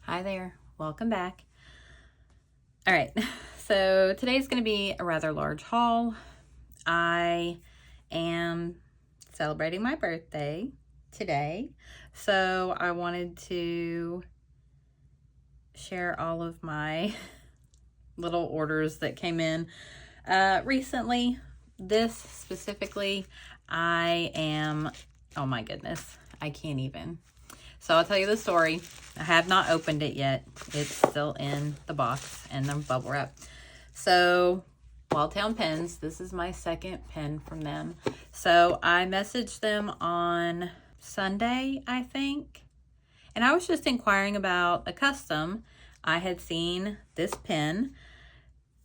Hi there, welcome back. All right, so today's going to be a rather large haul. I am celebrating my birthday today, so I wanted to share all of my little orders that came in recently. This specifically, oh my goodness, I can't even. So I'll tell you the story. I have not opened it yet. It's still in the box and the bubble wrap. So Walltown Pens, this is my second pen from them. So I messaged them on Sunday, I think. And I was just inquiring about a custom. I had seen this pen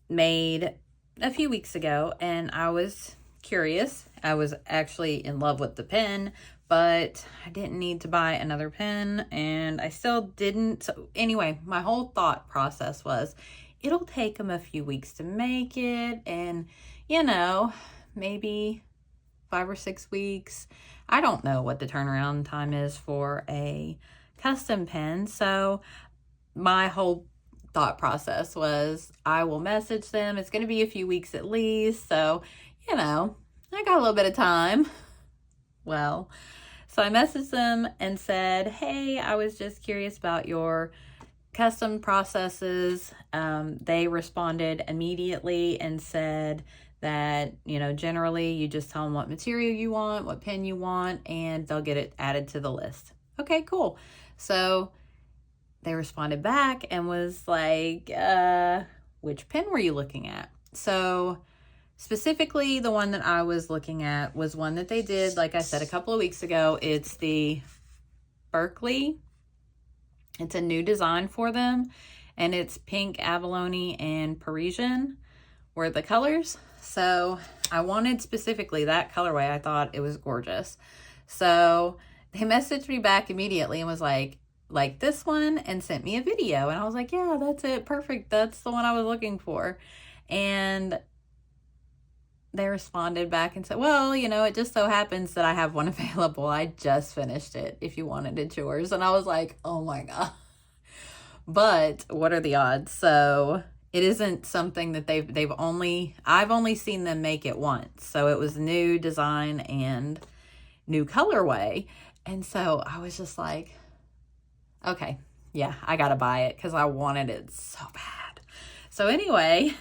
made a few weeks ago and I was curious. I was actually in love with the pen, but I didn't need to buy another pen and I still didn't. So anyway, my whole thought process was it'll take them a few weeks to make it and, maybe 5 or 6 weeks. I don't know what the turnaround time is for a custom pen. So my whole thought process was I will message them. It's going to be a few weeks at least. So, I got a little bit of time. Well, so I messaged them and said, hey, I was just curious about your custom processes. They responded immediately and said that, generally you just tell them what material you want, what pen you want, and they'll get it added to the list. Okay, cool. So they responded back and was like, which pen were you looking at? So specifically, the one that I was looking at was one that they did, like I said, a couple of weeks ago. It's the Berkeley. It's a new design for them, and it's pink, abalone, and Parisian were the colors. So I wanted specifically that colorway. I thought it was gorgeous. So they messaged me back immediately and was like this one, and sent me a video. And I was like, yeah, that's it. Perfect. That's the one I was looking for. And they responded back and said, well, it just so happens that I have one available. I just finished it. If you wanted, it's yours. And I was like, oh my God. But what are the odds? So it isn't something that I've only seen them make it once. So it was new design and new colorway. And so I was just like, okay, yeah, I gotta buy it because I wanted it so bad. So anyway,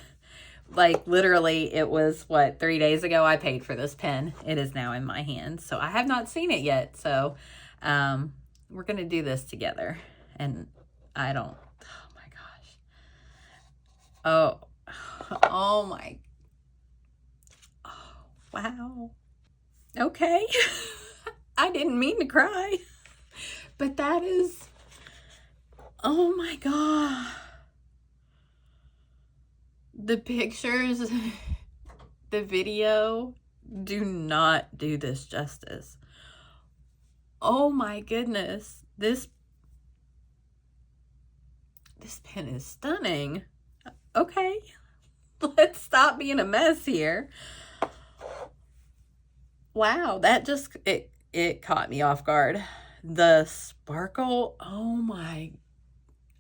literally it was 3 days ago I paid for this pen. It is now in my hands. So I have not seen it yet. So we're going to do this together. And oh my gosh. Oh my. Oh, wow. Okay. I didn't mean to cry. But that is, oh my God. The pictures, the video do not do this justice. Oh my goodness. This pen is stunning. Okay, let's stop being a mess here. Wow, that just, it caught me off guard. The sparkle, oh my,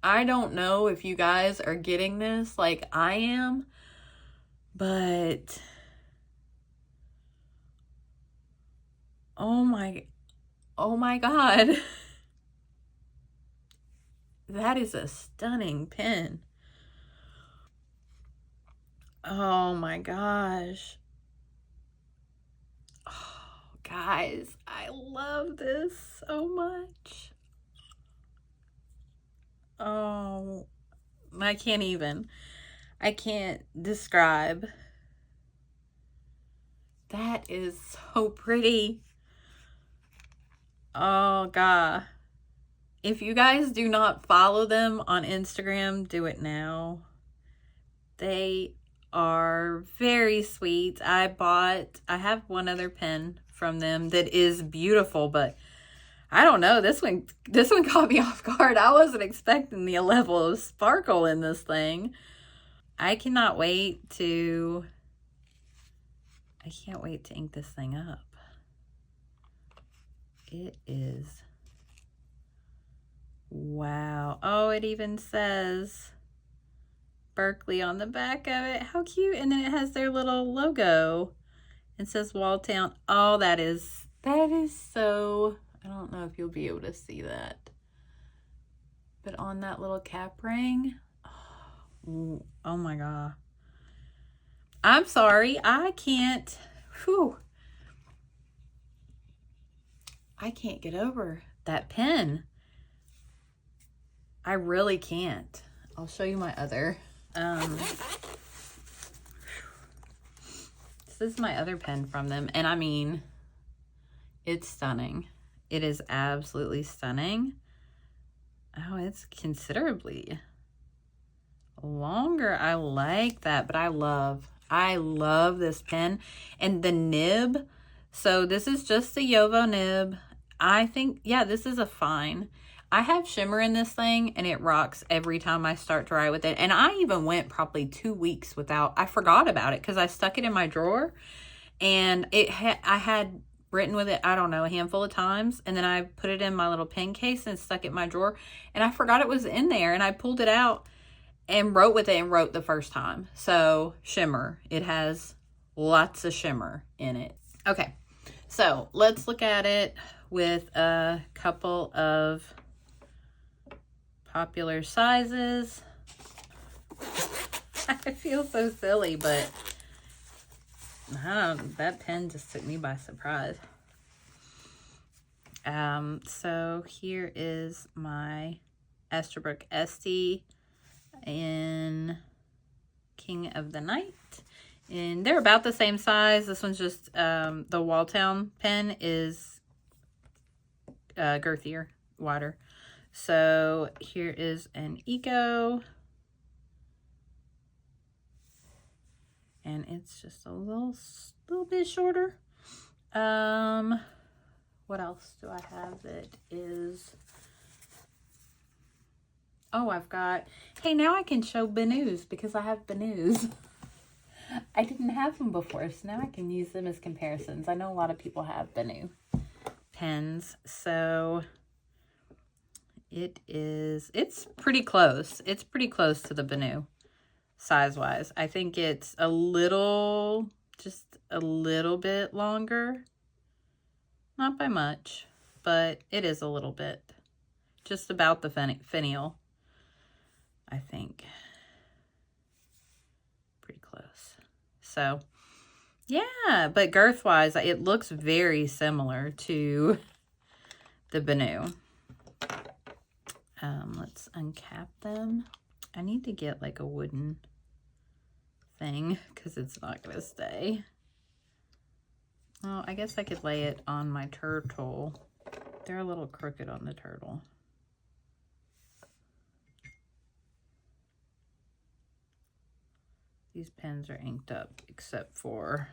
I don't know if you guys are getting this like I am, but oh my God. That is a stunning pen. Oh my gosh. Oh, guys, I love this so much. Oh, I can't describe. That is so pretty. Oh, God. If you guys do not follow them on Instagram, do it now. They are very sweet. I have one other pen from them that is beautiful, but I don't know. This one caught me off guard. I wasn't expecting the level of sparkle in this thing. I can't wait to ink this thing up. It is Wow. Oh, it even says Berkeley on the back of it. How cute. And then it has their little logo. It says Walltown. Oh, that is so, I don't know if you'll be able to see that. But on that little cap ring, oh my God. I'm sorry, I can't, I can't get over that pen. I really can't. I'll show you my other. This is my other pen from them. And I mean, it's stunning. It is absolutely stunning. Oh, it's considerably longer. I like that, but I love this pen. And the nib, so this is just the Yovo nib. I think, yeah, this is a fine. I have shimmer in this thing and it rocks every time I start to write with it. And I even went probably 2 weeks without, I forgot about it because I stuck it in my drawer and I had written with it, I don't know, a handful of times. And then I put it in my little pen case and stuck it in my drawer. And I forgot it was in there. And I pulled it out and wrote with it and wrote the first time. So shimmer, it has lots of shimmer in it. Okay, so let's look at it with a couple of popular sizes. I feel so silly, but that pen just took me by surprise. So here is my Esterbrook Esty in King of the Night. And they're about the same size. This one's just, the Walltown pen is girthier, wider. So here is an Eco. And it's just a little bit shorter. What else do I have that is... Oh, I've got... Hey, now I can show Benus because I have Benus. I didn't have them before, so now I can use them as comparisons. I know a lot of people have Benu pens, so it's pretty close. It's pretty close to the Benu size-wise. I think it's just a little bit longer. Not by much, but it is a little bit. Just about the finial, I think. Pretty close. So, yeah, but girth-wise, it looks very similar to the Benu. Let's uncap them. I need to get like a wooden thing because it's not going to stay. Oh, I guess I could lay it on my turtle. They're a little crooked on the turtle. These pens are inked up except for...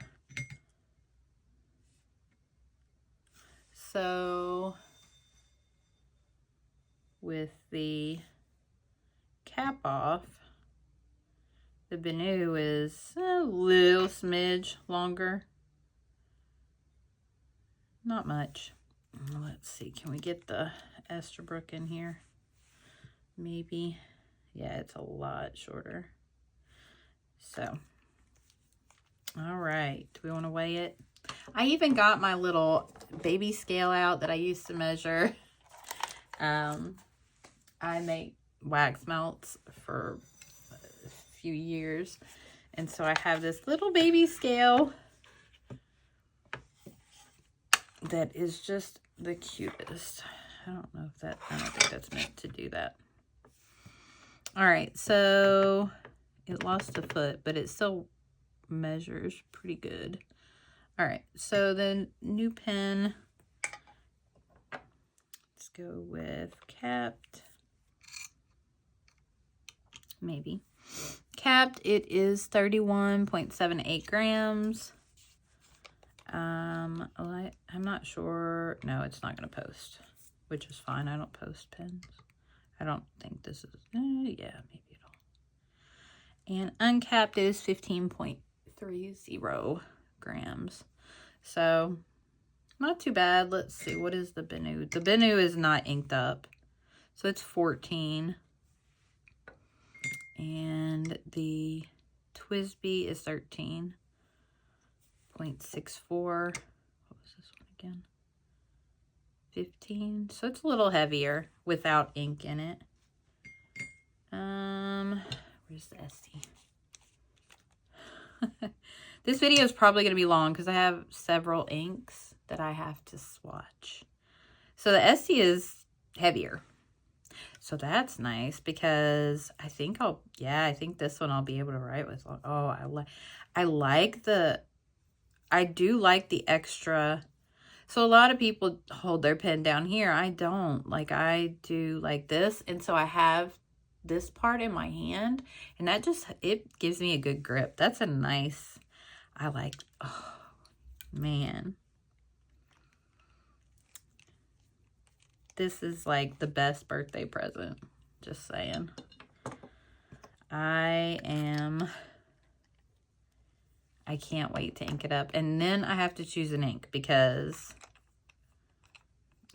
So, with the cap off, the Benu is a little smidge longer. Not much. Let's see, can we get the Esterbrook in here? Maybe. Yeah, it's a lot shorter. So, all right. Do we want to weigh it? I even got my little baby scale out that I used to measure. I make wax melts for a few years. And so I have this little baby scale that is just the cutest. I don't think that's meant to do that. All right, so it lost a foot, but it still measures pretty good. All right, so the new pen, let's go with capped. Maybe. Capped, it is 31.78 grams. I'm not sure. No, it's not going to post, which is fine. I don't post pens. I don't think this is, yeah, maybe it'll. And uncapped is 15.30 grams. So, not too bad. Let's see, what is the Benu? The Benu is not inked up. So it's 14. And the TWSBI is 13.64. What was this one again? 15. So it's a little heavier without ink in it. Where's the Essie? This video is probably going to be long because I have several inks that I have to swatch. So the Essie is heavier. So that's nice because I think I think this one I'll be able to write with. Oh, I do like the extra. So a lot of people hold their pen down here. I don't. Like, I do like this. And so I have this part in my hand, and that it gives me a good grip. That's a nice, oh, man. This is like the best birthday present. Just saying. I can't wait to ink it up. And then I have to choose an ink because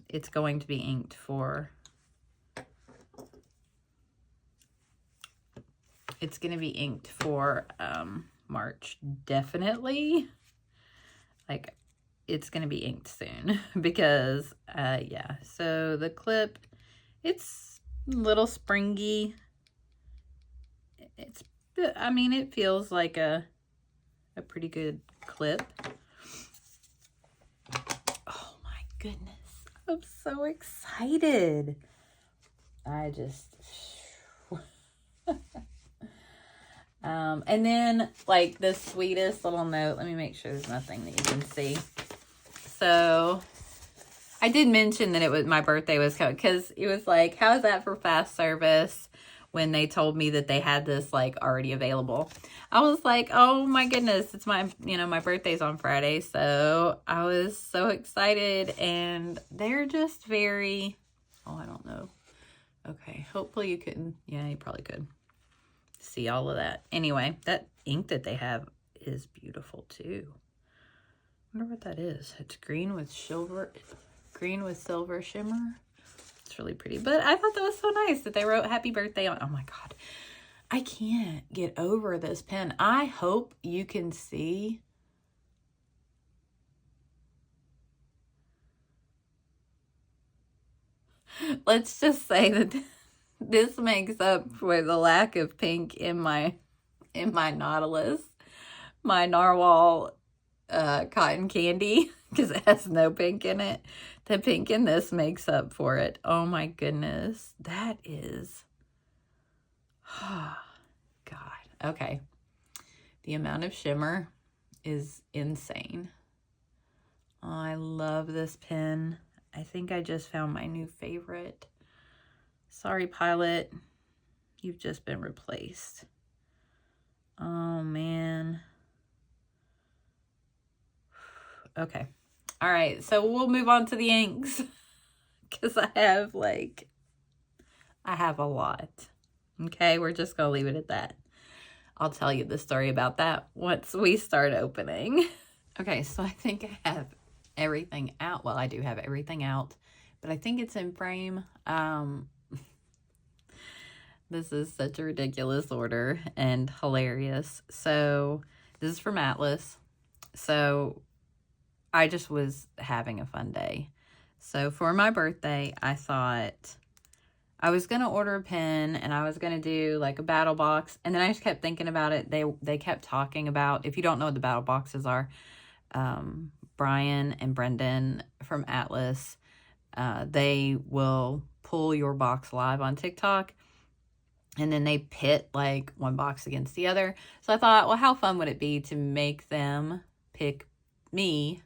it's going to be inked for... It's going to be inked for March, definitely. Like, it's going to be inked soon because, yeah. So the clip, it's a little springy. I mean, it feels like a pretty good clip. Oh my goodness. I'm so excited. I just... and then, like, the sweetest little note. Let me make sure there's nothing that you can see. So, I did mention that my birthday was coming, because it was like, how is that for fast service when they told me that they had this, like, already available? I was like, oh my goodness, it's my birthday's on Friday, so I was so excited, and they're just very, I don't know. Okay, hopefully you couldn't, yeah, you probably could see all of that. Anyway, that ink that they have is beautiful too. I wonder what that is. It's green with silver shimmer. It's really pretty. But I thought that was so nice that they wrote happy birthday on. Oh my God. I can't get over this pen. I hope you can see. Let's just say that this makes up for the lack of pink in my Nautilus, my Narwhal cotton candy, because it has no pink in it. The pink in this makes up for it. Oh my goodness. That is, God. Okay. The amount of shimmer is insane. I love this pen. I think I just found my new favorite. Sorry, Pilot. You've just been replaced. Oh, man. Okay. All right. So we'll move on to the inks. Because I have a lot. Okay. We're just going to leave it at that. I'll tell you the story about that once we start opening. Okay. So I think I have everything out. Well, I do have everything out. But I think it's in frame. This is such a ridiculous order and hilarious. So this is from Atlas. So I just was having a fun day. So for my birthday, I thought I was going to order a pen and I was going to do like a battle box. And then I just kept thinking about it. They kept talking about, if you don't know what the battle boxes are, Brian and Brendan from Atlas, they will pull your box live on TikTok. And then they pit like one box against the other. So I thought, well, how fun would it be to make them pick me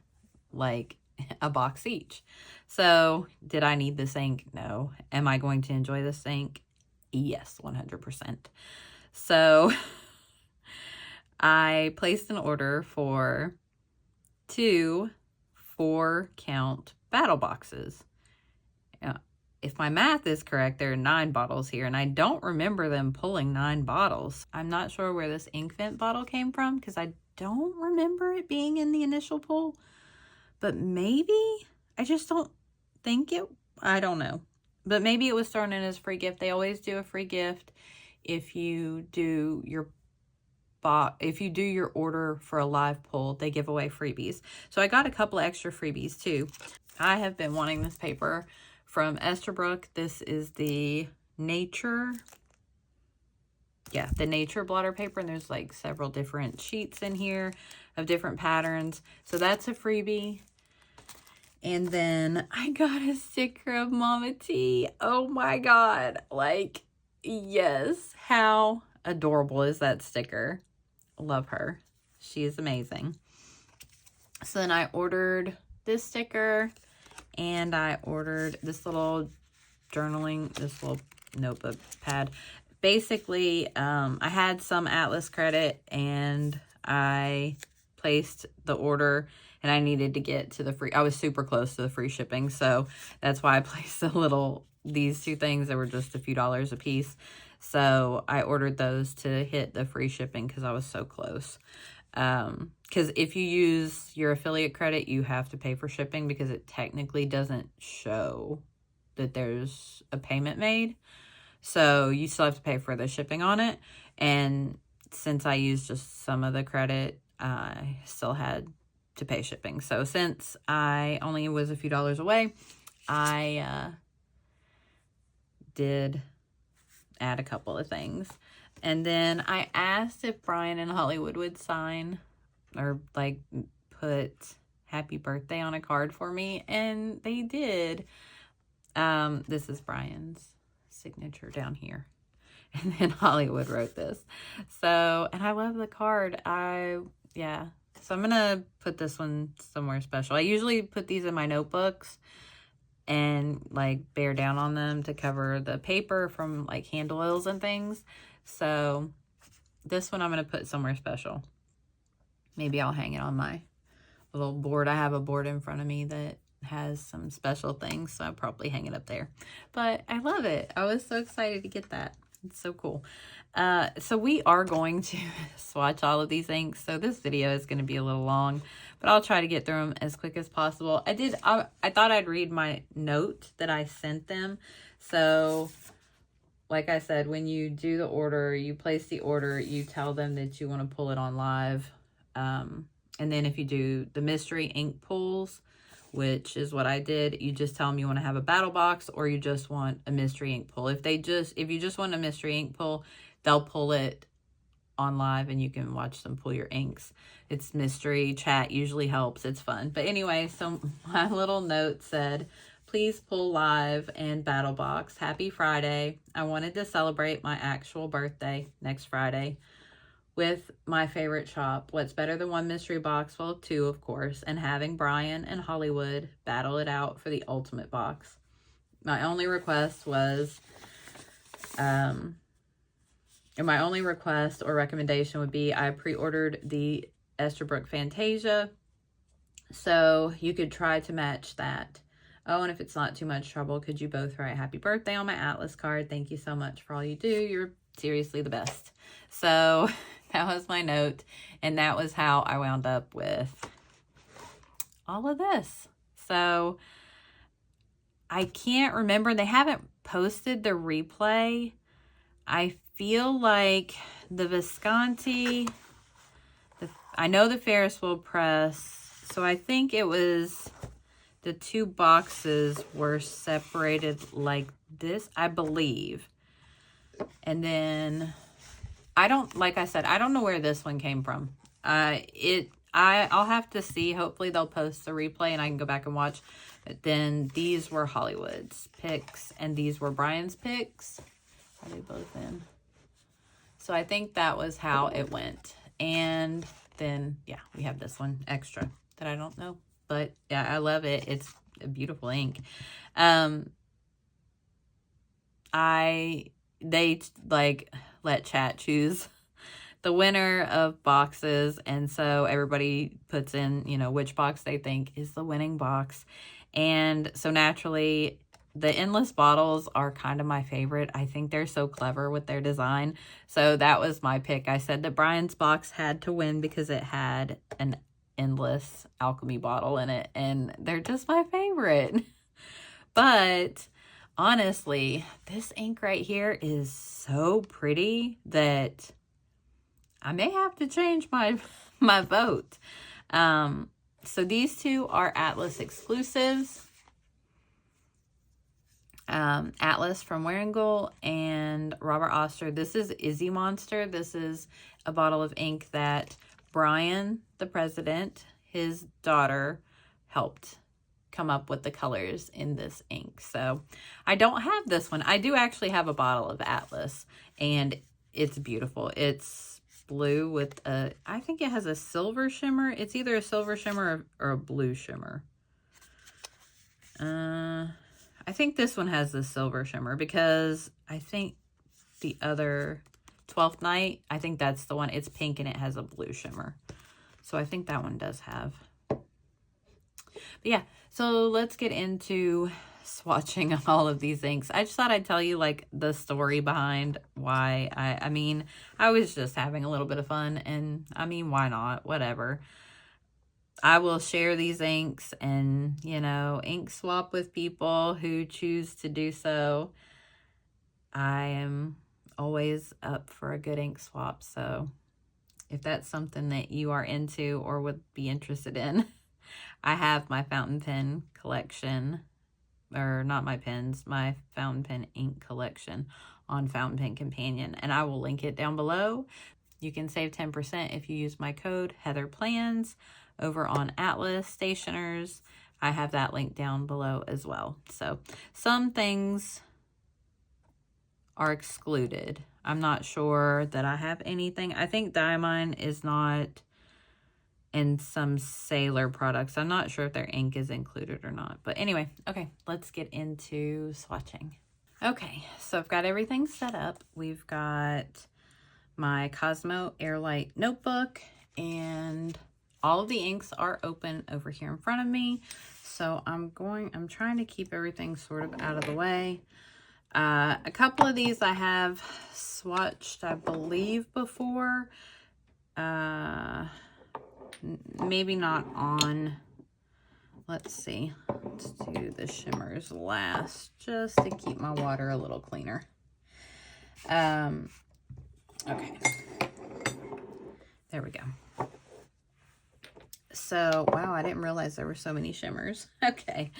like a box each? So did I need this ink? No. Am I going to enjoy this ink? Yes, 100%. So I placed an order for 2 4-count battle boxes. If my math is correct, there are 9 bottles here, and I don't remember them pulling 9 bottles. I'm not sure where this ink vent bottle came from because I don't remember it being in the initial pull, but maybe I just don't think it, I don't know. but maybe it was thrown in as a free gift. They always do a free gift if you do your order for a live pull. They give away freebies. So I got a couple of extra freebies too. I have been wanting this paper from Esterbrook. This is the Nature blotter paper, and there's like several different sheets in here of different patterns. So that's a freebie. And then I got a sticker of Mama T. Oh my God. Like, yes. How adorable is that sticker? Love her. She is amazing. So then I ordered this sticker, and I ordered this little journaling, this little notebook pad. Basically, I had some Atlas credit, and I placed the order, and I needed to get to the free. I was super close to the free shipping, so that's why I placed these two things that were just a few dollars a piece. So I ordered those to hit the free shipping because I was so close. Because if you use your affiliate credit, you have to pay for shipping because it technically doesn't show that there's a payment made. So you still have to pay for the shipping on it. And since I used just some of the credit, I still had to pay shipping. So since I only was a few dollars away, I did add a couple of things. And then I asked if Brian and Hollywood would sign or like put happy birthday on a card for me, and they did. This is Brian's signature down here, and then Hollywood wrote this. So, and I love the card. So I'm gonna put this one somewhere special. I usually put these in my notebooks and like bear down on them to cover the paper from like handle oils and things. So this one I'm going to put somewhere special. Maybe I'll hang it on my little board. I have a board in front of me that has some special things, so I'll probably hang it up there. But I love it. I was so excited to get that. It's so cool. So we are going to swatch all of these inks. So this video is going to be a little long, but I'll try to get through them as quick as possible. I thought I'd read my note that I sent them. So like I said, when you do the order, you place the order, you tell them that you want to pull it on live. And then if you do the mystery ink pulls, which is what I did, you just tell them you want to have a battle box or you just want a mystery ink pull. If you just want a mystery ink pull, they'll pull it on live and you can watch them pull your inks. It's mystery chat usually helps. It's fun. But anyway, so my little note said, please pull live and battle box. Happy Friday. I wanted to celebrate my actual birthday next Friday with my favorite shop. What's better than one mystery box? Well, two, of course, and having Brian and Hollywood battle it out for the ultimate box. My only request was, my only request or recommendation would be I pre-ordered the Esterbrook Fantasia, so you could try to match that. Oh, and if it's not too much trouble, could you both write happy birthday on my Atlas card? Thank you so much for all you do. You're seriously the best. So that was my note, and that was how I wound up with all of this. So I can't remember. They haven't posted the replay. I feel like the Visconti, I know the Ferris wheel press, so I think it was the two boxes were separated like this, I believe. And then like I said, I don't know where this one came from. I'll have to see. Hopefully they'll post the replay and I can go back and watch. But then these were Hollywood's picks and these were Brian's picks. Are they both in? So I think that was how it went. And then, yeah, we have this one extra that I don't know. But yeah, I love it. It's a beautiful ink. They like let chat choose the winner of boxes, and so everybody puts in, which box they think is the winning box. And so naturally, the endless bottles are kind of my favorite. I think they're so clever with their design. So that was my pick. I said that Brian's box had to win because it had an endless alchemy bottle in it, and they're just my favorite. But honestly, this ink right here is so pretty that I may have to change my vote. So these two are Atlas exclusives. Atlas from Warringal and Robert Oster. This is Izzy Monster. This is a bottle of ink that Brian, the president, his daughter, helped come up with the colors in this ink. So I don't have this one. I do actually have a bottle of Atlas, and it's beautiful. It's blue with a, I think it has a silver shimmer. It's either a silver shimmer or a blue shimmer. I think this one has the silver shimmer because I think the other 12th Night, I think that's the one. It's pink and it has a blue shimmer. So I think that one does have. But yeah, so let's get into swatching all of these inks. I just thought I'd tell you like the story behind why I mean, I was just having a little bit of fun, and I mean, why not? Whatever. I will share these inks and, you know, ink swap with people who choose to do so. I am always up for a good ink swap. So if that's something that you are into or would be interested in, I have my fountain pen collection, or not my pens, my fountain pen ink collection on Fountain Pen Companion, and I will link it down below. You can save 10% if you use my code HeatherPlans over on Atlas Stationers. I have that link down below as well. So some things are excluded. I'm not sure that I have anything. I think Diamine is not in some Sailor products. I'm not sure if their ink is included or not. But anyway, okay, let's get into swatching. Okay, so I've got everything set up. We've got my Cosmo Airlight notebook, and all of the inks are open over here in front of me. So I'm trying to keep everything sort of out of the way. A couple of these I have swatched, I believe, before. Maybe not on, let's see. Let's do the shimmers last, just to keep my water a little cleaner. Okay. There we go. So, wow, I didn't realize there were so many shimmers. Okay,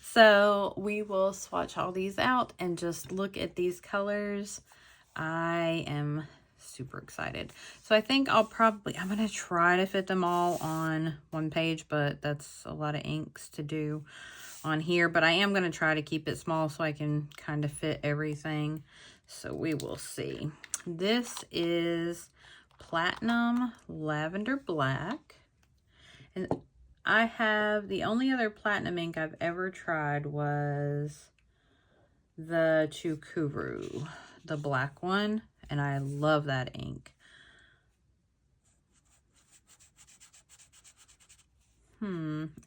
so we will swatch all these out and just look at these colors. I am super excited. So I think I'm going to try to fit them all on one page, but that's a lot of inks to do on here. But I am going to try to keep it small so I can kind of fit everything. So we will see. This is Platinum Lavender Black. And I have, the only other platinum ink I've ever tried was the Chukuru, the black one, and I love that ink.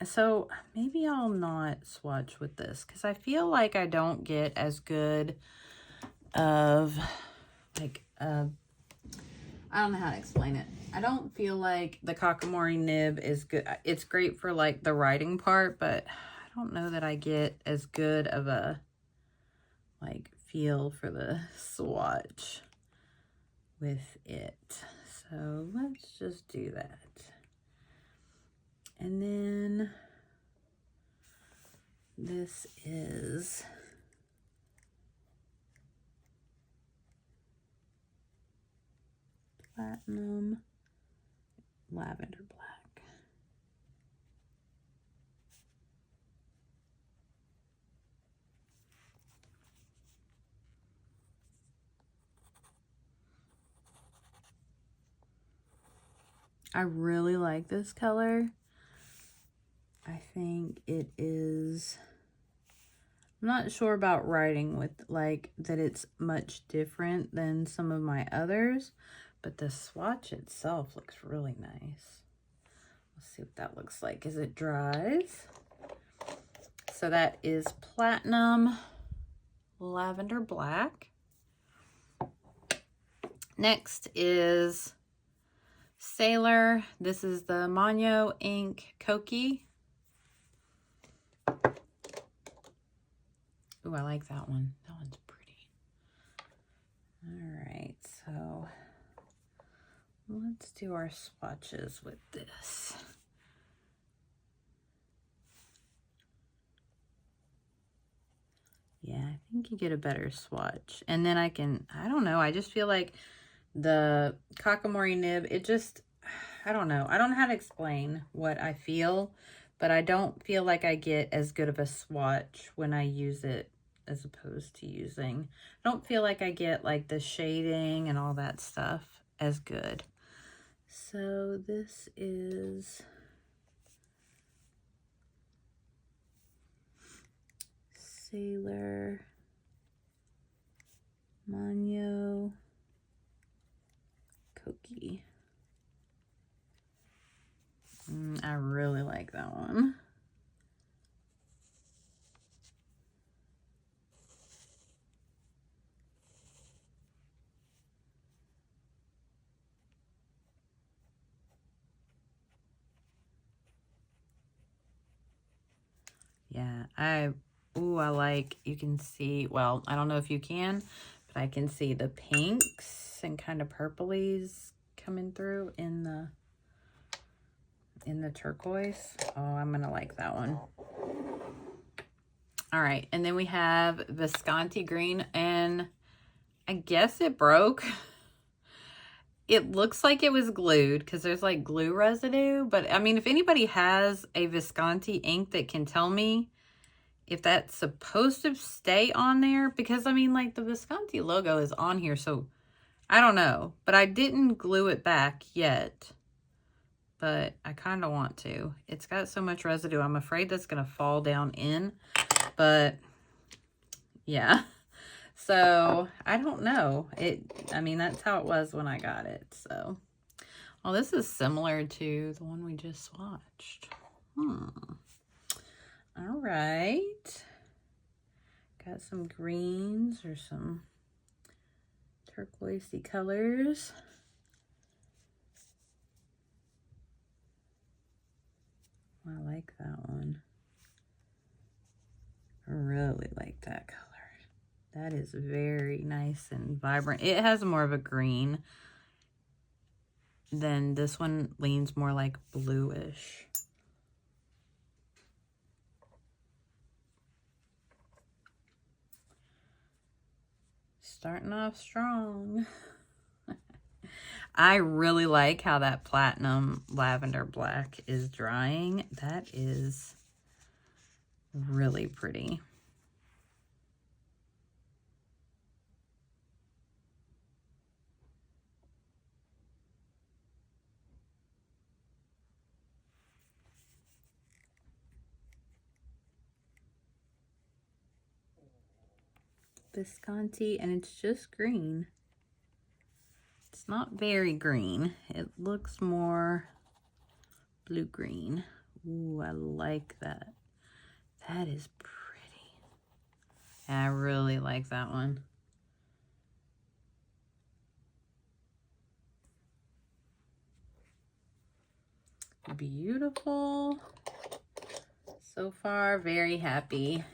So maybe I'll not swatch with this because I feel like I don't get as good of, like, I don't know how to explain it. I don't feel like the Kakamori nib is good. It's great for like the writing part, but I don't know that I get as good of a like feel for the swatch with it. So let's just do that. And then this is Platinum Lavender Black. I really like this color. I think it is, I'm not sure about writing with like that it's much different than some of my others, but the swatch itself looks really nice. Let's see what that looks like as it dries. So that is Platinum Lavender Black. Next is Sailor. This is the Monyo Ink Koki. Ooh, I like that one. That one's pretty. All right, so let's do our swatches with this. Yeah, I think you get a better swatch. And then I don't know, I just feel like the Kakamori nib, it just, I don't know. I don't know how to explain what I feel, but I don't feel like I get as good of a swatch when I use it as opposed to using. I don't feel like I get like the shading and all that stuff as good. So this is Sailor Manyo Koki. I really like that one. Yeah, I like, you can see, well, I don't know if you can, but I can see the pinks and kind of purplies coming through in the turquoise. Oh, I'm gonna like that one. All right, and then we have Visconti green, and I guess it broke. It looks like it was glued because there's like glue residue, but I mean, if anybody has a Visconti ink that can tell me if that's supposed to stay on there, because I mean, like the Visconti logo is on here, so I don't know, but I didn't glue it back yet, but I kind of want to. It's got so much residue. I'm afraid that's going to fall down in, but yeah. So I don't know. I mean, that's how it was when I got it. So, well, this is similar to the one we just swatched. All right. Got some greens or some turquoisey colors. I like that one. I really like that color. That is very nice and vibrant. It has more of a green than this one, leans more like bluish. Starting off strong. I really like how that platinum lavender black is drying. That is really pretty. Visconti, and it's just green. It's not very green. It looks more blue-green. Ooh, I like that. That is pretty. I really like that one. Beautiful. So far, very happy.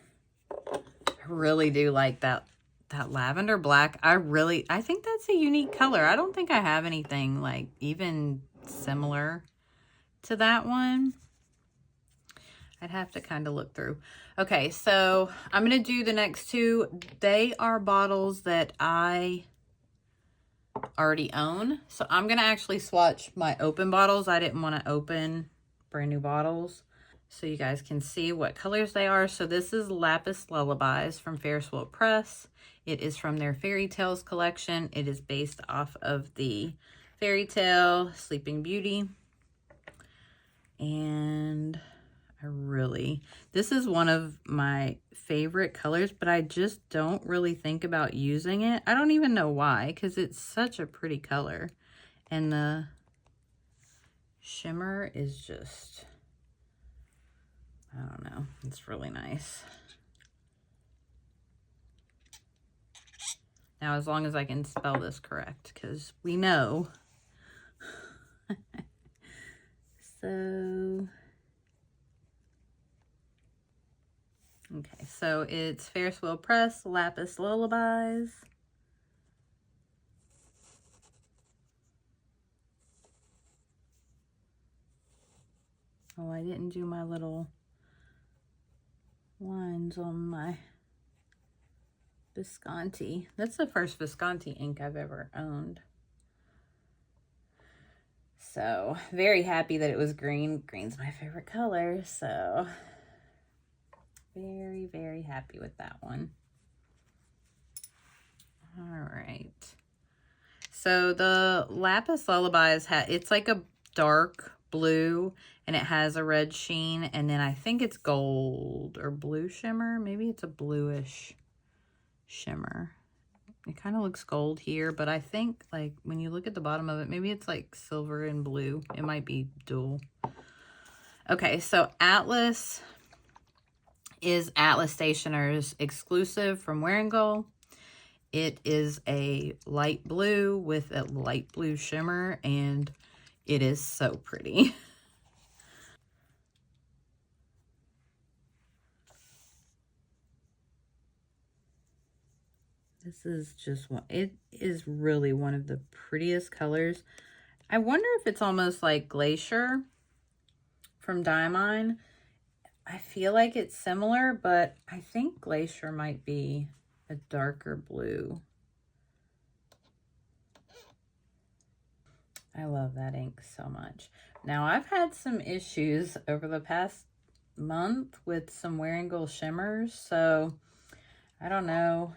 I really do like that lavender black. I think that's a unique color. I don't think I have anything like even similar to that one. I'd have to kind of look through. Okay, so I'm going to do the next two. They are bottles that I already own. So I'm going to actually swatch my open bottles. I didn't want to open brand new bottles, so you guys can see what colors they are. So this is Lapis Lullabies from Ferris Wheel Press. It is from their Fairy Tales collection. It is based off of the fairy tale Sleeping Beauty. And this is one of my favorite colors, but I just don't really think about using it. I don't even know why, because it's such a pretty color. And the shimmer is just, I don't know, it's really nice. Now, as long as I can spell this correct, because we know. So, Okay, so it's Ferris Wheel Press Lapis Lullabies. Oh, I didn't do my little lines on my Visconti. That's the first Visconti ink I've ever owned. So, very happy that it was green. Green's my favorite color, so very, very happy with that one. All right. So the Lapis Lullabies, it's like a dark blue, and it has a red sheen, and then I think it's gold or blue shimmer. Maybe it's a bluish shimmer. It kind of looks gold here, but I think like when you look at the bottom of it, maybe it's like silver and blue. It might be dual. Okay, so Atlas is Atlas Stationer's exclusive from Wearingeul. It is a light blue with a light blue shimmer, and it is so pretty. This is just one, it is really one of the prettiest colors. I wonder if it's almost like Glacier from Diamine. I feel like it's similar, but I think Glacier might be a darker blue. I love that ink so much. Now, I've had some issues over the past month with some Wearingeul shimmers, so I don't know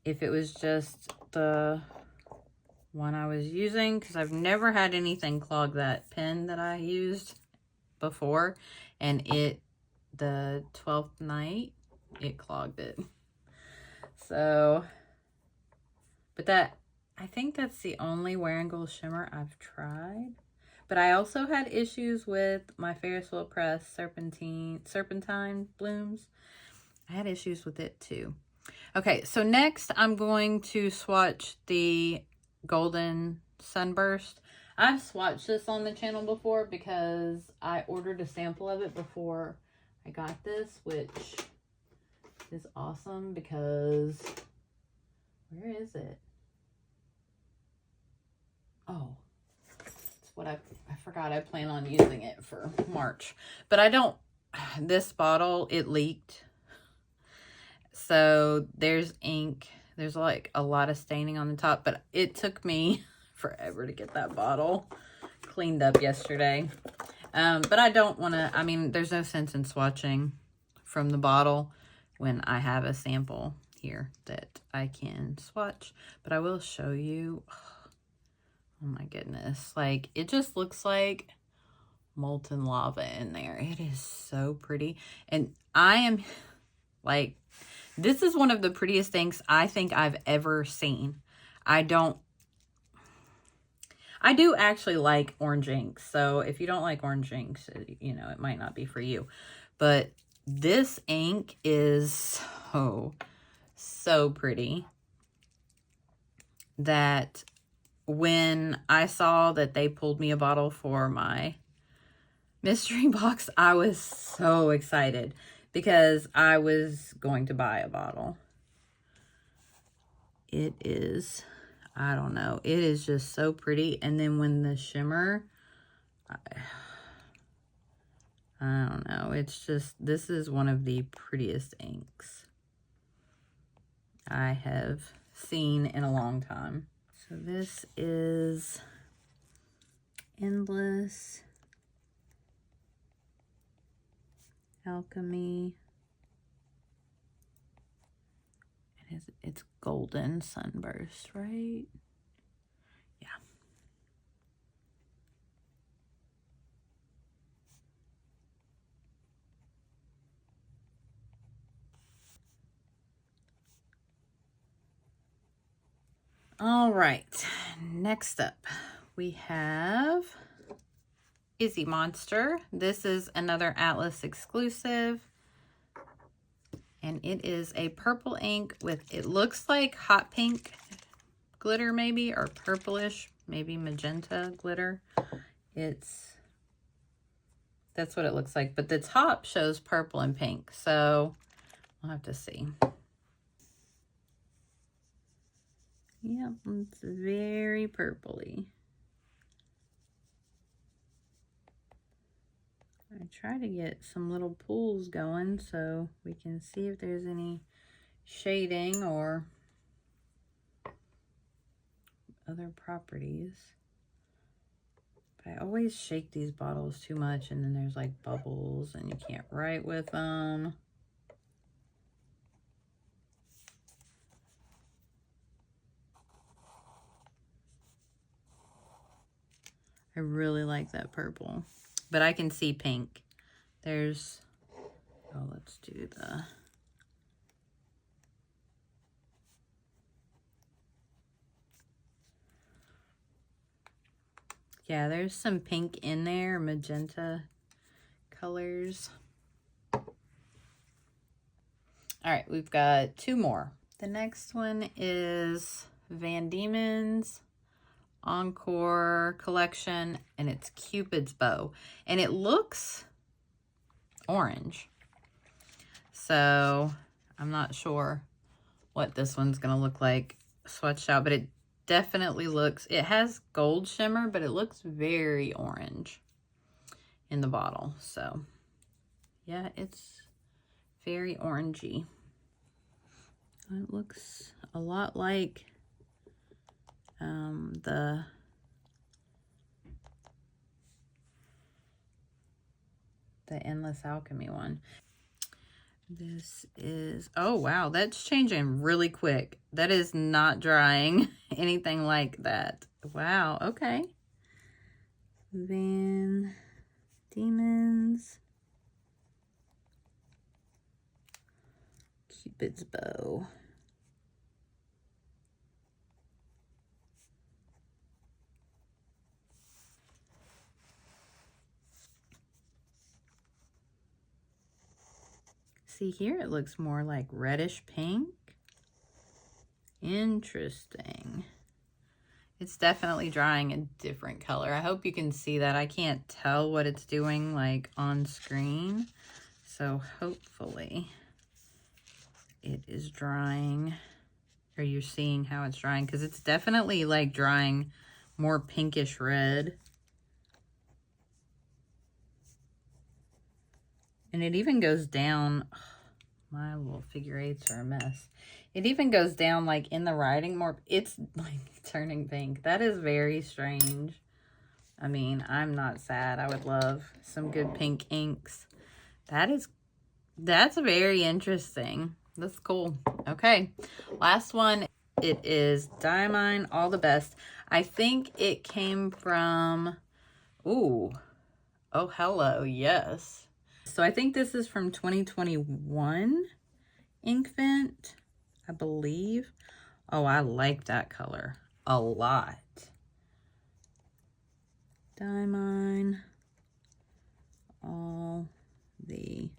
if it was just the one I was using, because I've never had anything clog that pen that I used before, and the 12th night, it clogged it. So, but I think that's the only Wearingeul shimmer I've tried. But I also had issues with my Ferris Wheel Press Serpentine blooms. I had issues with it too. Okay, so next I'm going to swatch the Golden Sunburst. I've swatched this on the channel before because I ordered a sample of it before I got this, which is awesome because, where is it? Oh, it's what I forgot I plan on using it for March. But I don't, this bottle, it leaked. So there's ink. There's like a lot of staining on the top, but it took me forever to get that bottle cleaned up yesterday. But I don't want to, I mean, there's no sense in swatching from the bottle when I have a sample here that I can swatch. But I will show you. Oh my goodness. Like, it just looks like molten lava in there. It is so pretty. And I am like, this is one of the prettiest things I think I've ever seen. I do actually like orange inks. So if you don't like orange inks, you know, it might not be for you. But this ink is so pretty that when I saw that they pulled me a bottle for my mystery box, I was so excited because I was going to buy a bottle. It is, I don't know, it is just so pretty. And then when the shimmer, I don't know, it's just, this is one of the prettiest inks I have seen in a long time. So this is Endless Alchemy. It's Golden Sunburst, right? Yeah. All right, next up we have Izzy Monster. This is another Atlas exclusive, and it is a purple ink with, it looks like hot pink glitter maybe, or purplish, maybe magenta glitter. It's That's what it looks like. But the top shows purple and pink. So we'll have to see. Yep, it's very purpley. I try to get some little pools going so we can see if there's any shading or other properties. But I always shake these bottles too much and then there's like bubbles and you can't write with them. I really like that purple, but I can see pink. There's, oh, let's do the, yeah, there's some pink in there, magenta colors. All right, we've got two more. The next one is Van Diemen's Encore collection, and it's Cupid's Bow, and it looks orange. So I'm not sure what this one's gonna look like swatched out, but it definitely looks, it has gold shimmer, but it looks very orange in the bottle. So yeah, it's very orangey. It looks a lot like the Endless Alchemy one. This is, oh wow, that's changing really quick. That is not drying anything like that. Wow, okay. Van Diemen's Cupid's Bow. See here, it looks more like reddish pink. Interesting. It's definitely drying a different color. I hope you can see that. I can't tell what it's doing like on screen. So hopefully it is drying, or you're seeing how it's drying, because it's definitely like drying more pinkish red. And it even goes down, oh, my little figure eights are a mess. It even goes down like in the writing more, it's like turning pink. That is very strange. I mean, I'm not sad. I would love some good pink inks. That's very interesting. That's cool. Okay, last one. It is Diamine All the Best. I think it came from, ooh, oh hello, yes. So I think this is from 2021 Inkvent, I believe. Oh, I like that color a lot. Diamine All the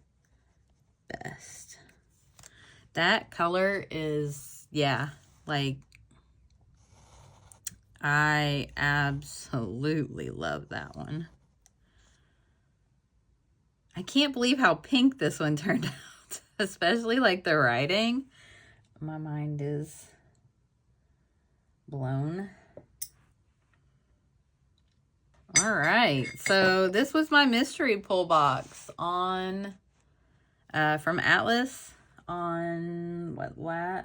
Best. That color is, yeah, like, I absolutely love that one. I can't believe how pink this one turned out, especially like the writing. My mind is blown. All right, so this was my mystery pull box on from Atlas on what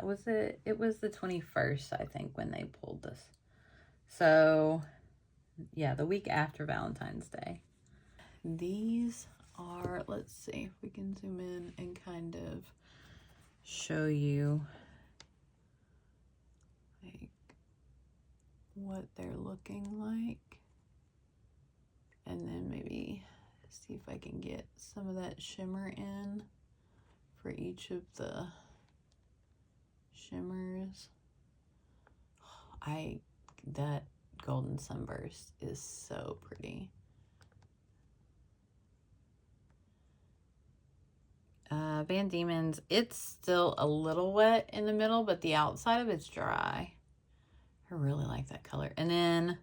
was it? It was the 21st, I think, when they pulled this. So yeah, the week after Valentine's Day. These are, let's see if we can zoom in and kind of show you like what they're looking like, and then maybe see if I can get some of that shimmer in for each of the shimmers. That golden sunburst is so pretty. Van Diemen's, it's still a little wet in the middle, but the outside of it's dry. I really like that color. And then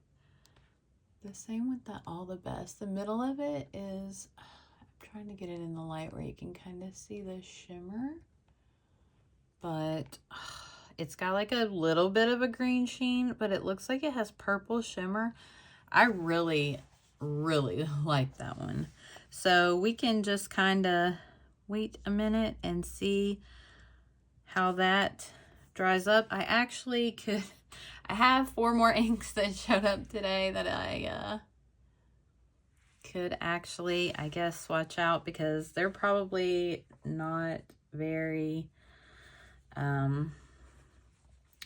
The same with the All the Best. The middle of it is, I'm trying to get it in the light where you can kind of see the shimmer. But it's got like a little bit of a green sheen, but it looks like it has purple shimmer. I really, really like that one. So we can just kind of wait a minute and see how that dries up. I actually I have 4 more inks that showed up today that I could actually, I guess, swatch out because they're probably not very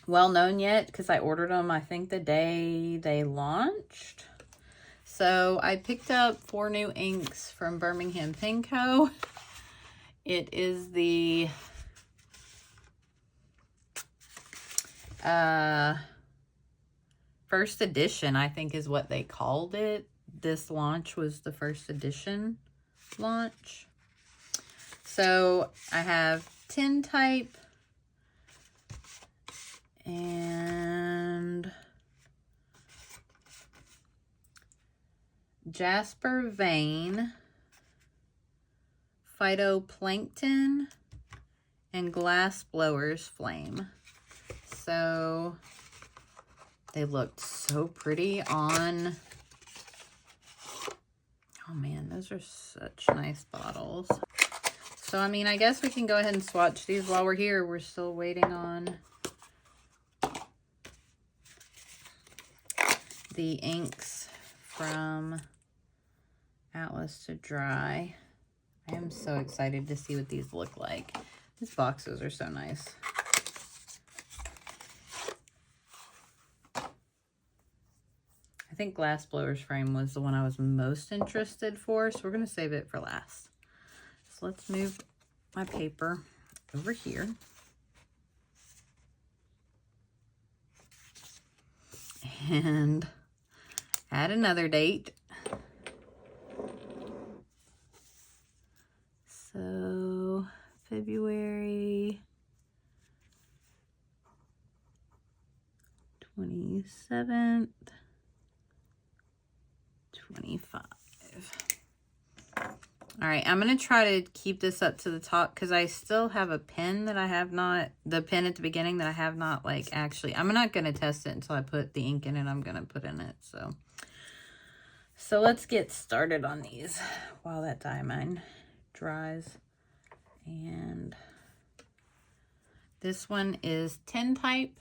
well known yet because I ordered them, I think, the day they launched. So I picked up 4 new inks from Birmingham Pen Co. It is the first edition, I think is what they called it. This launch was the first edition launch. So I have tintype and Jasper Vein, Phytoplankton, and Glass Blower's Flame. So they looked so pretty on, oh man, those are such nice bottles. So, I mean, I guess we can go ahead and swatch these while we're here. We're still waiting on the inks from Atlas to dry. I am so excited to see what these look like. These boxes are so nice. I think Glass Blower's Frame was the one I was most interested for, so we're going to save it for last. So let's move my paper over here. And add another date. So February 27th, 25. All right, I'm going to try to keep this up to the top because I still have a pen that I have not, the pen at the beginning that I have not, like, actually, I'm not going to test it until I put the ink in it. I'm going to put in it, so let's get started on these while that diamine dries. And this one is tintype.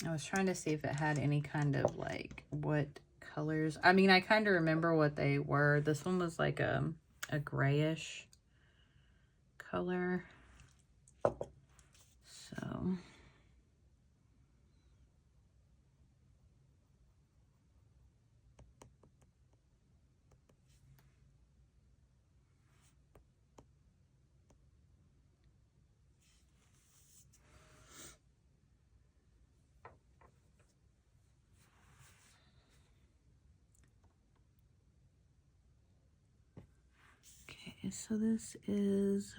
I was trying to see if it had any kind of, like, what colors. I mean, I kind of remember what they were. This one was like a grayish color. So so this is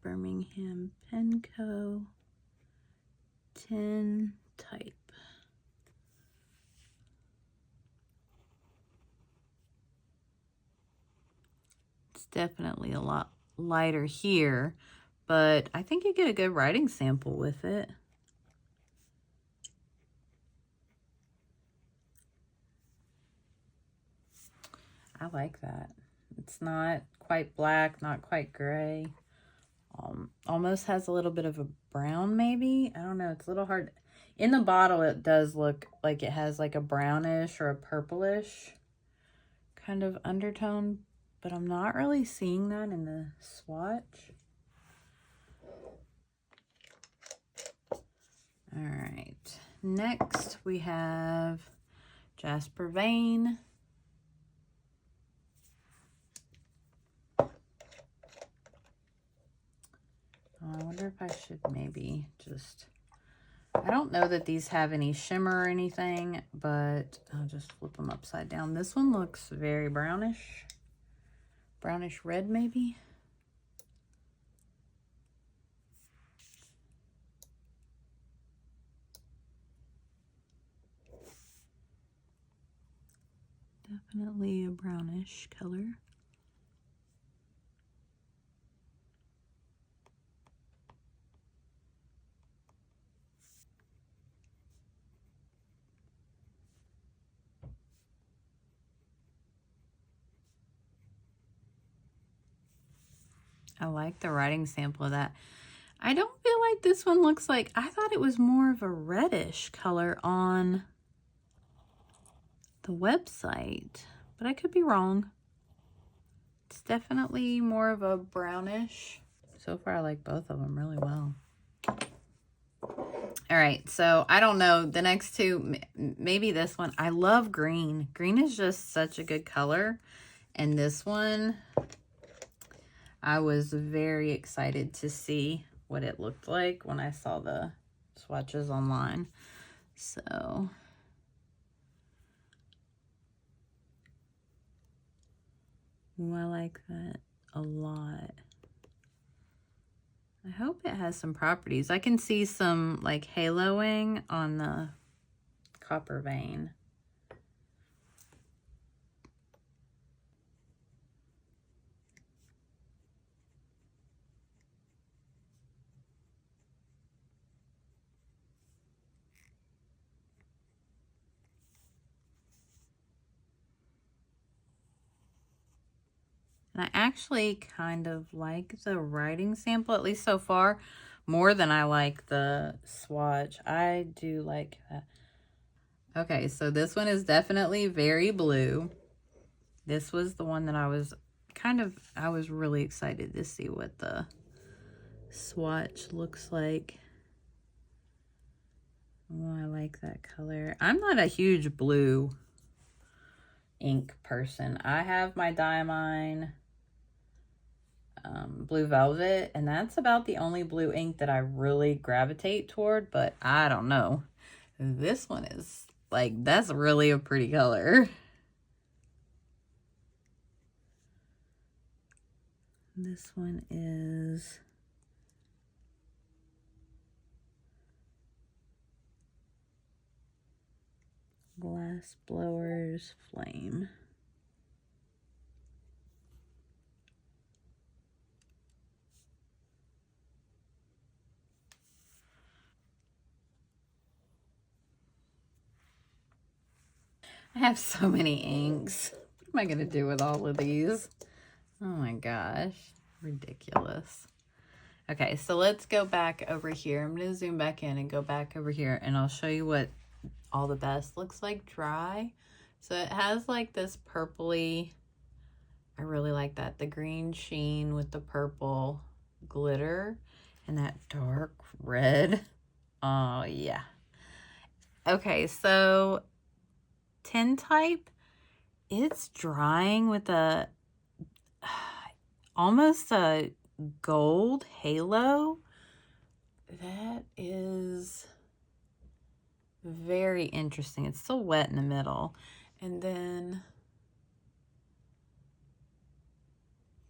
Birmingham Pen Co. Tintype. It's definitely a lot lighter here, but I think you get a good writing sample with it. I like that. It's not quite black, not quite gray. Almost has a little bit of a brown, maybe. I don't know. It's a little hard. In the bottle, it does look like it has like a brownish or a purplish kind of undertone, but I'm not really seeing that in the swatch. All right. Next, we have Jasper Vein. I wonder if I should maybe just, I don't know that these have any shimmer or anything, but I'll just flip them upside down. This one looks very brownish red maybe. Definitely a brownish color. I like the writing sample of that. I don't feel like this one looks like, I thought it was more of a reddish color on the website, but I could be wrong. It's definitely more of a brownish. So far, I like both of them really well. All right, so I don't know. The next two, maybe this one. I love green. Green is just such a good color. And this one, I was very excited to see what it looked like when I saw the swatches online. So I like that a lot. I hope it has some properties. I can see some like haloing on the copper vein. And I actually kind of like the writing sample, at least so far, more than I like the swatch. I do like that. Okay, so this one is definitely very blue. This was the one that I was really excited to see what the swatch looks like. Oh, I like that color. I'm not a huge blue ink person. I have my Diamine Blue Velvet, and that's about the only blue ink that I really gravitate toward, but I don't know. This one is like, that's really a pretty color. This one is Glass Blower's Flame. I have so many inks. What am I going to do with all of these? Oh my gosh. Ridiculous. Okay, so let's go back over here. I'm going to zoom back in and go back over here, and I'll show you what All the Best looks like dry. So it has like this purpley, I really like that. The green sheen with the purple glitter and that dark red. Oh, yeah. Okay, so tintype, it's drying with a almost a gold halo. That is very interesting. It's still wet in the middle. And then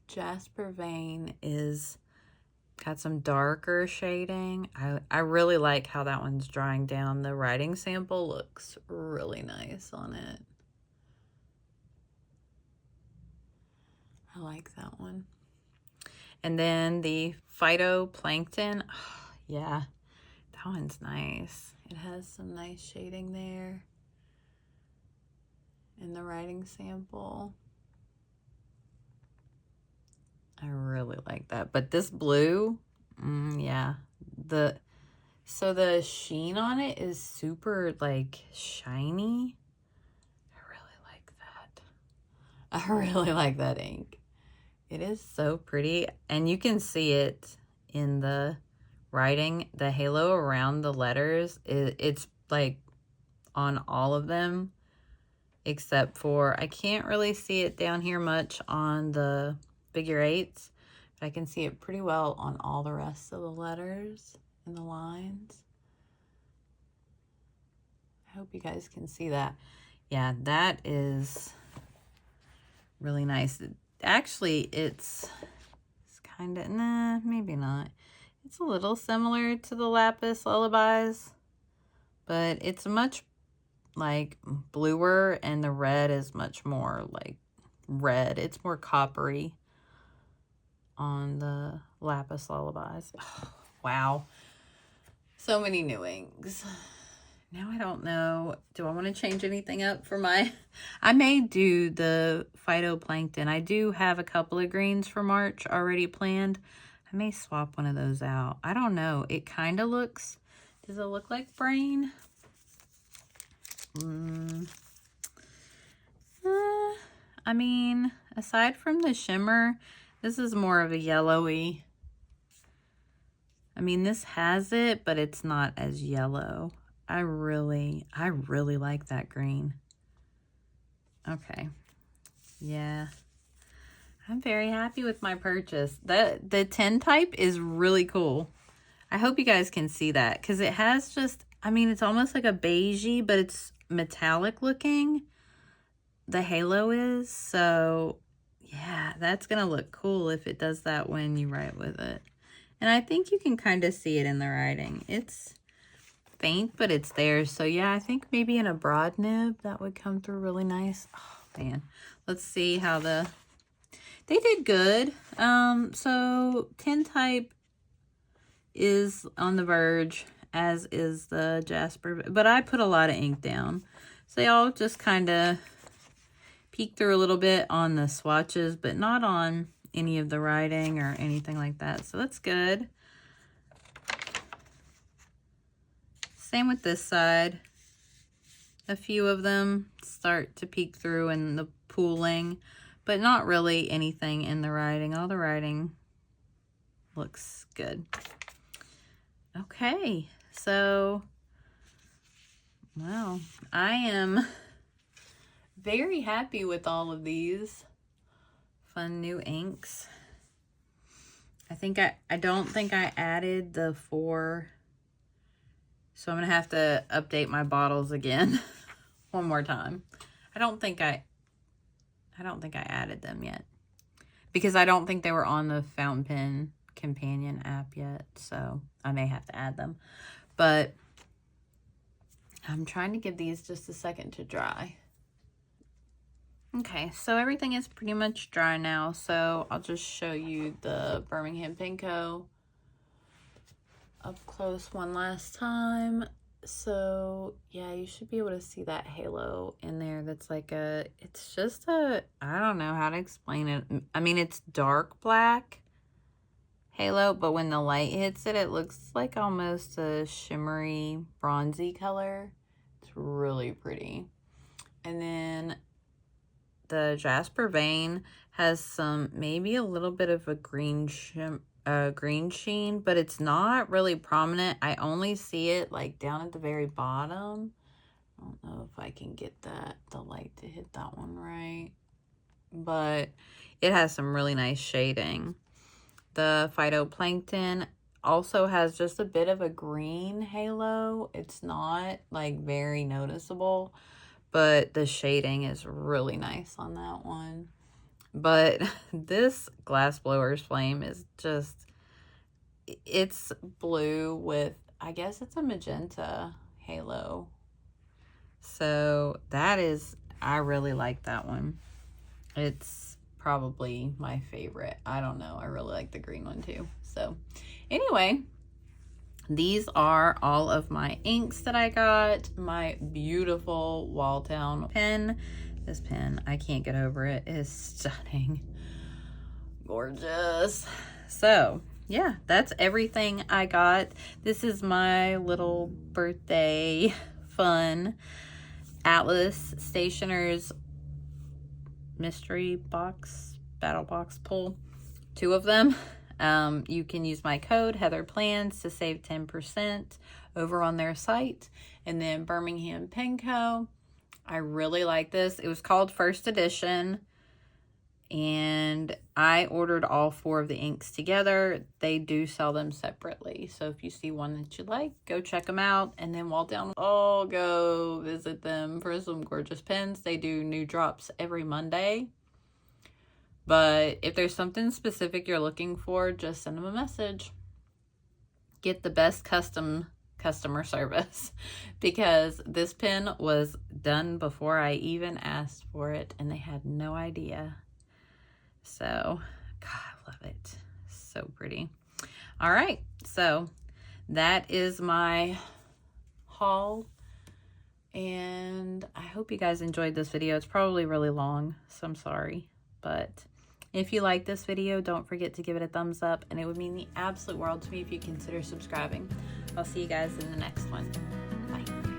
Jasper Vein is got some darker shading. I really like how that one's drying down. The writing sample looks really nice on it. I like that one. And then the Phytoplankton. Oh, yeah, that one's nice. It has some nice shading there in the writing sample. I really like that. But this blue, yeah. So the sheen on it is super like shiny. I really like that. I really like that ink. It is so pretty, and you can see it in the writing. The halo around the letters, it's like on all of them, except for, I can't really see it down here much on the figure eights, but I can see it pretty well on all the rest of the letters and the lines. I hope you guys can see that. Yeah, that is really nice. Actually, it's kind of, nah, maybe not. It's a little similar to the Lapis Lullabies, but it's much like bluer, and the red is much more like red. It's more coppery on the Lapis Lullabies. Oh, wow. So many new inks. Now I don't know. Do I want to change anything up for my... I may do the phytoplankton. I do have a couple of greens for March already planned. I may swap one of those out. I don't know. It kind of looks... Does it look like brain? I mean, aside from the shimmer, this is more of a yellowy... I mean, this has it, but it's not as yellow. I really like that green. Okay. Yeah. I'm very happy with my purchase. The tintype is really cool. I hope you guys can see that, because it has just, I mean, it's almost like a beigey, but it's metallic looking. The halo is. So, yeah, that's going to look cool if it does that when you write with it. And I think you can kind of see it in the writing. It's faint, but it's there. So yeah, I think maybe in a broad nib that would come through really nice. Oh man, let's see how they did good. So tintype is on the verge, as is the Jasper, but I put a lot of ink down, so they all just kind of peek through a little bit on the swatches, but not on any of the writing or anything like that. So that's good. Same with this side. A few of them start to peek through in the pooling, but not really anything in the writing. All the writing looks good. Okay, so, wow, I am very happy with all of these fun new inks. I don't think I added the 4, so I'm gonna have to update my bottles again one more time. I don't think I added them yet, because I don't think they were on the Fountain Pen companion app yet, so I may have to add them. But I'm trying to give these just a second to dry. Okay, so everything is pretty much dry now, so I'll just show you the Birmingham Pen Co. up close one last time. So yeah, you should be able to see that halo in there. That's like it's just I don't know how to explain it. I mean, it's dark black halo, but when the light hits it, it looks like almost a shimmery bronzy color. It's really pretty. And then the Jasper vein has some, maybe a little bit of a green sheen, but it's not really prominent. I only see it like down at the very bottom. I don't know if I can get the light to hit that one right, but it has some really nice shading. The phytoplankton also has just a bit of a green halo. It's not like very noticeable, but the shading is really nice on that one. But this Glass Blower's Flame is just, it's blue with, I guess it's a magenta halo. So that is, I really like that one. It's probably my favorite. I don't know. I really like the green one too. So anyway, these are all of my inks that I got. My beautiful Walltown pen. This pen, I can't get over it. It is stunning. Gorgeous. So, yeah, that's everything I got. This is my little birthday fun Atlas Stationers mystery box, battle box pull. 2 of them. You can use my code HeatherPlans to save 10% over on their site. And then Birmingham Pen Co. I really like this. It was called First Edition, and I ordered all 4 of the inks together. They do sell them separately, so if you see one that you like, go check them out. And then Walltown, oh, go visit them for some gorgeous pens. They do new drops every Monday. But if there's something specific you're looking for, just send them a message. Get the best customer service, because this pen was done before I even asked for it, and they had no idea. So, God, I love it. So pretty. All right, so that is my haul, and I hope you guys enjoyed this video. It's probably really long, so I'm sorry, but if you like this video, don't forget to give it a thumbs up, and it would mean the absolute world to me if you consider subscribing. I'll see you guys in the next one. Bye.